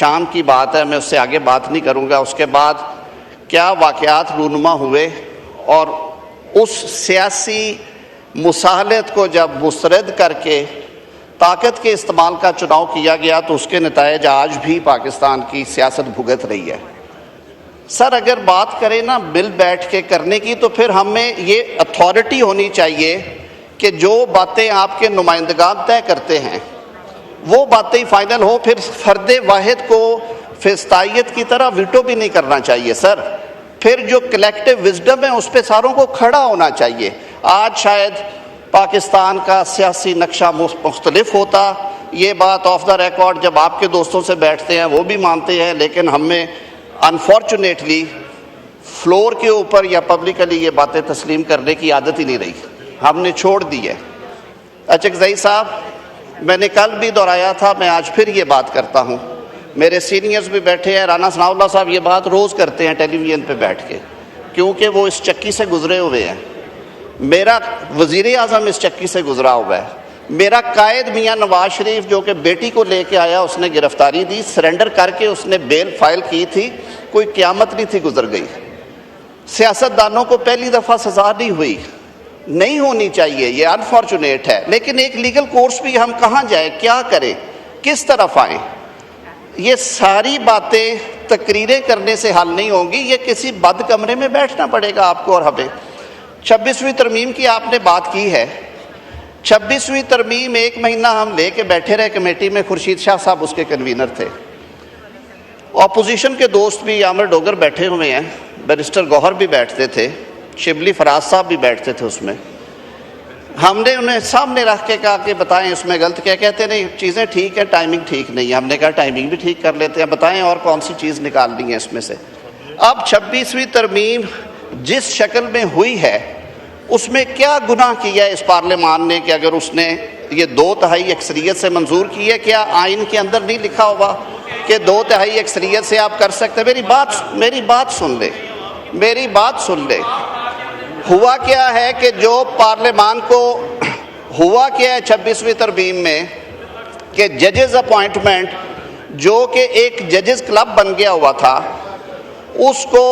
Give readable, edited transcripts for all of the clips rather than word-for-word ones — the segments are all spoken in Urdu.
شام کی بات ہے، میں اس سے آگے بات نہیں کروں گا. اس کے بعد کیا واقعات رونما ہوئے اور اس سیاسی مصالحت کو جب مسترد کر کے طاقت کے استعمال کا چناؤ کیا گیا تو اس کے نتائج آج بھی پاکستان کی سیاست بھگت رہی ہے. سر اگر بات کریں نا مل بیٹھ کے کرنے کی تو پھر ہمیں یہ اتھارٹی ہونی چاہیے کہ جو باتیں آپ کے نمائندگان طے کرتے ہیں وہ باتیں ہی فائنل ہو. پھر فرد واحد کو فستائیت کی طرح ویٹو بھی نہیں کرنا چاہیے سر. پھر جو کلیکٹیو وزڈم ہے اس پہ ساروں کو کھڑا ہونا چاہیے. آج شاید پاکستان کا سیاسی نقشہ مختلف ہوتا، یہ بات آف دا ریکارڈ جب آپ کے دوستوں سے بیٹھتے ہیں وہ بھی مانتے ہیں، لیکن ہمیں انفارچونیٹلی فلور کے اوپر یا پبلکلی یہ باتیں تسلیم کرنے کی عادت ہی نہیں رہی، ہم نے چھوڑ دی ہے. اچکزئی صاحب، میں نے کل بھی دہرایا تھا، میں آج پھر یہ بات کرتا ہوں. میرے سینئرز بھی بیٹھے ہیں، رانا ثناء اللہ صاحب یہ بات روز کرتے ہیں ٹیلی ویژن پہ بیٹھ کے، کیونکہ وہ اس چکی سے گزرے ہوئے ہیں. میرا وزیر اعظم اس چکی سے گزرا ہوا ہے. میرا قائد میاں نواز شریف جو کہ بیٹی کو لے کے آیا، اس نے گرفتاری دی، سرنڈر کر کے اس نے بیل فائل کی تھی، کوئی قیامت نہیں تھی گزر گئی. سیاستدانوں کو پہلی دفعہ سزا نہیں ہوئی، نہیں ہونی چاہیے، یہ انفارچونیٹ ہے. لیکن ایک لیگل کورس بھی ہم کہاں جائیں، کیا کریں، کس طرف آئیں؟ یہ ساری باتیں تقریریں کرنے سے حل نہیں ہوں گی، یہ کسی بند کمرے میں بیٹھنا پڑے گا آپ کو اور ہمیں. 26ویں ترمیم کی آپ نے بات کی ہے. 26ویں ترمیم ایک مہینہ ہم لے کے بیٹھے رہے کمیٹی میں، خورشید شاہ صاحب اس کے کنوینر تھے. اپوزیشن کے دوست بھی عامر ڈوگر بیٹھے ہوئے ہیں، بیرسٹر گوہر بھی بیٹھتے تھے، شبلی فراز صاحب بھی بیٹھتے تھے. اس میں ہم نے انہیں سامنے رکھ کے کہا کہ بتائیں اس میں غلط کیا. کہتے نہیں چیزیں ٹھیک ہیں، ٹائمنگ ٹھیک نہیں ہے. ہم نے کہا ٹائمنگ بھی ٹھیک کر لیتے ہیں، بتائیں اور کون سی چیز نکالنی ہے اس میں سے. اب 26ویں ترمیم جس شکل میں ہوئی ہے اس میں کیا گناہ کیا ہے اس پارلیمان نے کہ اگر اس نے یہ 2/3 اکثریت سے منظور کی ہے؟ کیا آئین کے اندر نہیں لکھا ہوا کہ 2/3 اکثریت سے آپ کر سکتے؟ میری بات سن لے. ہوا کیا ہے کہ جو پارلیمان کو ہوا کیا ہے 26ویں ترمیم میں کہ ججز اپوائنٹمنٹ جو کہ ایک ججز کلب بن گیا ہوا تھا اس کو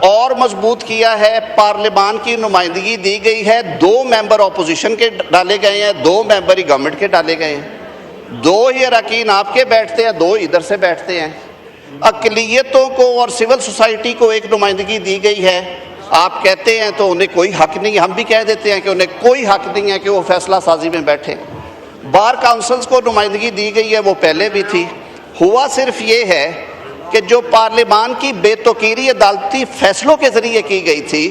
اور مضبوط کیا ہے. پارلیمان کی نمائندگی دی گئی ہے، 2 ممبر اپوزیشن کے ڈالے گئے ہیں، 2 ممبر ہی گورنمنٹ کے ڈالے گئے ہیں. 2 ہی اراکین آپ کے بیٹھتے ہیں، 2 ادھر سے بیٹھتے ہیں. اقلیتوں کو اور سول سوسائٹی کو ایک نمائندگی دی گئی ہے. آپ کہتے ہیں تو انہیں کوئی حق نہیں، ہم بھی کہہ دیتے ہیں کہ انہیں کوئی حق نہیں ہے کہ وہ فیصلہ سازی میں بیٹھیں. بار کاؤنسلز کو نمائندگی دی گئی ہے، وہ پہلے بھی تھی. ہوا صرف یہ ہے کہ جو پارلیمان کی بے توقیری عدالتی فیصلوں کے ذریعے کی گئی تھی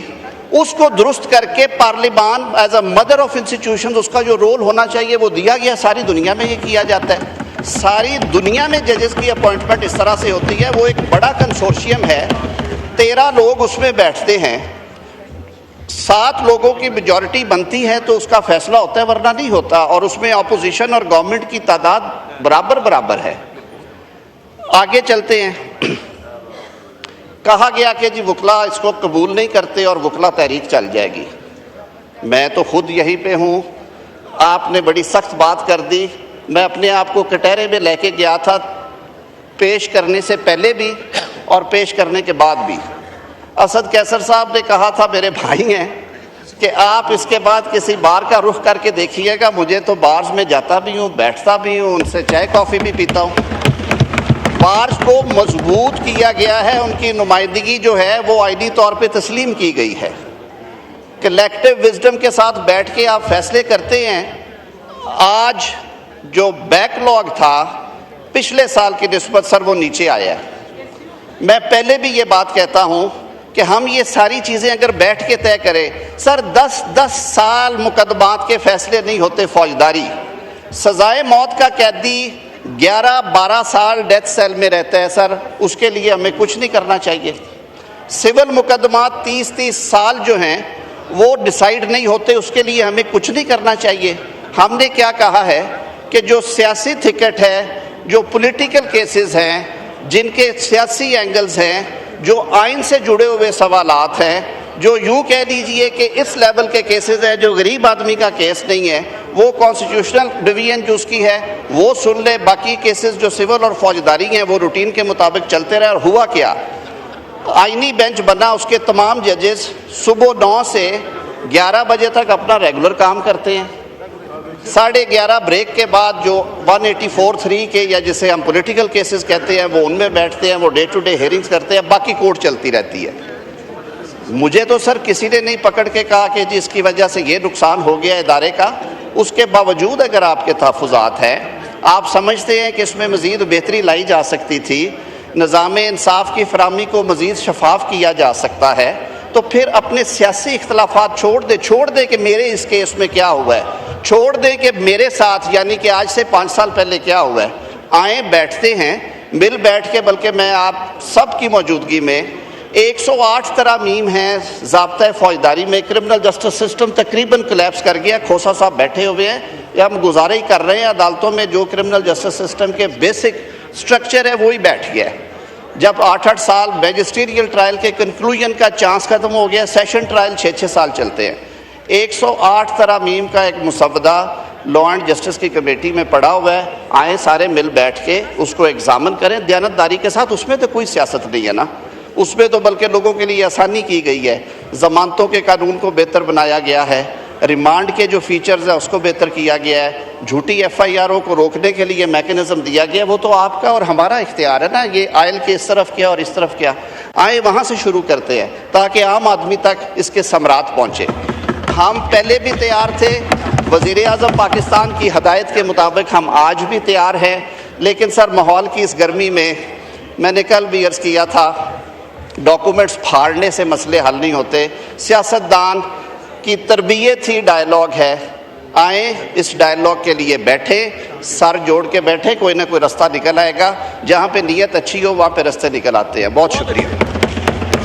اس کو درست کر کے پارلیمان as a mother of institutions اس کا جو رول ہونا چاہیے وہ دیا گیا. ساری دنیا میں یہ کیا جاتا ہے، ساری دنیا میں ججز کی اپوائنٹمنٹ اس طرح سے ہوتی ہے. وہ ایک بڑا کنسورشیم ہے، 13 لوگ اس میں بیٹھتے ہیں، 7 لوگوں کی میجورٹی بنتی ہے تو اس کا فیصلہ ہوتا ہے، ورنہ نہیں ہوتا. اور اس میں اپوزیشن اور گورنمنٹ کی تعداد برابر ہے. آگے چلتے ہیں. کہا گیا کہ جی وکلا اس کو قبول نہیں کرتے اور وکلا تحریک چل جائے گی. میں تو خود یہیں پہ ہوں، آپ نے بڑی سخت بات کر دی. میں اپنے آپ کو کٹہرے میں لے کے گیا تھا، پیش کرنے سے پہلے بھی اور پیش کرنے کے بعد بھی. اسد قیصر صاحب نے کہا تھا، میرے بھائی ہیں، کہ آپ اس کے بعد کسی بار کا رخ کر کے دیکھیے گا. مجھے تو بارز میں جاتا بھی ہوں، بیٹھتا بھی ہوں، ان سے چائے کافی بھی پیتا ہوں. بارز کو مضبوط کیا گیا ہے، ان کی نمائندگی جو ہے وہ آئینی طور پہ تسلیم کی گئی ہے. کلیکٹیو وزڈم کے ساتھ بیٹھ کے آپ فیصلے کرتے ہیں. آج جو بیک لاگ تھا پچھلے سال کی نسبت سر وہ نیچے آیا ہے. میں پہلے بھی یہ بات کہتا ہوں کہ ہم یہ ساری چیزیں اگر بیٹھ کے طے کریں، سر 10 سال مقدمات کے فیصلے نہیں ہوتے. فوجداری سزائے موت کا قیدی 11-12 سال ڈیتھ سیل میں رہتا ہے سر، اس کے لیے ہمیں کچھ نہیں کرنا چاہیے. سول مقدمات 30 سال جو ہیں وہ ڈیسائیڈ نہیں ہوتے، اس کے لیے ہمیں کچھ نہیں کرنا چاہیے. ہم نے کیا کہا ہے کہ جو سیاسی تھکٹ ہے، جو پولیٹیکل کیسز ہیں، جن کے سیاسی اینگلز ہیں، جو آئین سے جڑے ہوئے سوالات ہیں، جو یوں کہہ لیجئے کہ اس لیول کے کیسز ہیں جو غریب آدمی کا کیس نہیں ہے، وہ کانسٹیٹیوشنل ڈویژن جو اس کی ہے وہ سن لے، باقی کیسز جو سول اور فوجداری ہیں وہ روٹین کے مطابق چلتے رہے۔ اور ہوا کیا، آئینی بینچ بنا، اس کے تمام ججز صبح 9 سے 11 بجے تک اپنا ریگولر کام کرتے ہیں، 11:30 بریک کے بعد جو 184(3) کے یا جسے ہم پولیٹیکل کیسز کہتے ہیں وہ ان میں بیٹھتے ہیں، وہ ڈے ٹو ڈے ہیئرنگز کرتے ہیں، باقی کورٹ چلتی رہتی ہے۔ مجھے تو سر کسی نے نہیں پکڑ کے کہا کہ جی اس کی وجہ سے یہ نقصان ہو گیا ادارے کا، اس کے باوجود اگر آپ کے تحفظات ہیں، آپ سمجھتے ہیں کہ اس میں مزید بہتری لائی جا سکتی تھی، نظام انصاف کی فراہمی کو مزید شفاف کیا جا سکتا ہے، تو پھر اپنے سیاسی اختلافات چھوڑ دیں کہ میرے اس کیس میں کیا ہوا ہے، چھوڑ دیں کہ میرے ساتھ یعنی کہ آج سے 5 سال پہلے کیا ہوا ہے، آئیں بیٹھتے ہیں مل بیٹھ کے، بلکہ میں آپ سب کی موجودگی میں 108 ترامیم ہیں ضابطۂ فوجداری میں، کرمنل جسٹس سسٹم تقریباً کولیپس کر گیا، کھوسا صاحب بیٹھے ہوئے ہیں، یا ہم گزارا ہی کر رہے ہیں عدالتوں میں جو کرمنل جسٹس سسٹم کے بیسک سٹرکچر ہے وہی بیٹھ گیا ہے۔ جب 8 سال میجسٹیریل ٹرائل کے کنکلوژن کا چانس ختم ہو گیا، سیشن ٹرائل 6 سال چلتے ہیں۔ 108 ترامیم کا ایک مسودہ لا اینڈ جسٹس کی کمیٹی میں پڑا ہوا ہے، آئیں سارے مل بیٹھ کے اس کو ایگزامن کریں دیانتداری کے ساتھ۔ اس میں تو کوئی سیاست نہیں ہے نا، اس میں تو بلکہ لوگوں کے لیے آسانی کی گئی ہے، ضمانتوں کے قانون کو بہتر بنایا گیا ہے، ریمانڈ کے جو فیچرز ہیں اس کو بہتر کیا گیا ہے، جھوٹی FIRوں کو روکنے کے لیے میکنزم دیا گیا، وہ تو آپ کا اور ہمارا اختیار ہے نا، یہ آئل کے اس طرف کیا اور اس طرف کیا، آئیں وہاں سے شروع کرتے ہیں تاکہ عام آدمی تک اس کے ثمرات پہنچے۔ ہم پہلے بھی تیار تھے، وزیر اعظم پاکستان کی ہدایت کے مطابق ہم آج بھی تیار ہیں، لیکن سر ماحول کی اس گرمی میں نے کل بھی عرض کیا تھا، ڈاکومنٹس پھاڑنے سے مسئلے حل نہیں ہوتے، سیاستدان کی تربیت ہی ڈائیلاگ ہے، آئیں اس ڈائیلاگ کے لیے بیٹھے، سر جوڑ کے بیٹھے، کوئی نہ کوئی رستہ نکل آئے گا، جہاں پہ نیت اچھی ہو وہاں پہ رستے نکل آتے ہیں۔ بہت شکریہ۔